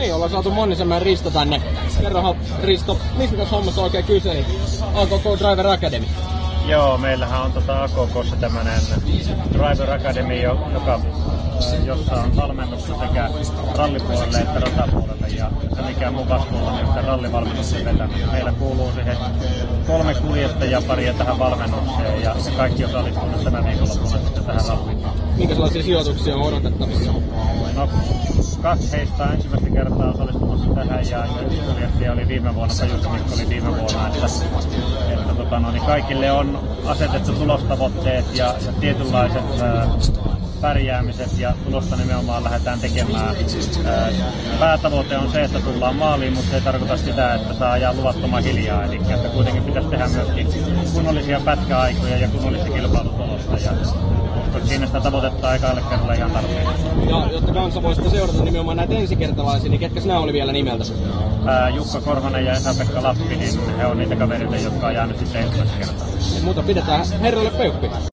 niin, ollaan saatu Monnisenmäen Risto tänne. Kerrohan Risto, mistä tässä hommassa oikein kyse, niin AKK Driver Academy? Joo, meillähän on AKK:ssa tämmönen Driver Academy, jossa on valmennusta sekä rallipuolelle että ratapuolelle, ja se mikä mun vastuulla on niin rallivalmennuksen vetäminen. Meillä kuuluu siihen 3 kuljettajaparia tähän valmennukseen ja kaikki osallistuvat tänä viikonloppuna sitten tähän ralliin. Minkälaisia sijoituksia on odotettavissa? No, 2 heistä on ensimmäistä kertaa osallistumassa tähän ja yksi kuljettaja oli viime vuonna, Jussi Mikko oli viime vuonna, niin kaikille on asetettu tulostavoitteet ja tietynlaiset pärjäämiset ja tulosta nimenomaan lähdetään tekemään. Päätavoite on se, että tullaan maaliin, mutta se ei tarkoita sitä, että saa ajaa luvattoman hiljaa. Eli että kuitenkin pitäisi tehdä myöskin kunnollisia pätkäaikoja ja kunnollista kilpailutulosta. Ja uskon, siinä sitä tavoitetta aikaille kerralla ihan tarpeeksi. Ja jotta kansa voi sitten seurata nimenomaan näitä ensikertalaisia, niin ketkä nämä oli vielä nimeltä? Jukka Korhonen ja Esa-Pekka Lappi, niin he on niitä kavereita, jotka on jäänyt sitten ensimmäistä kertaa. Mutta pidetään herralle peukkuja.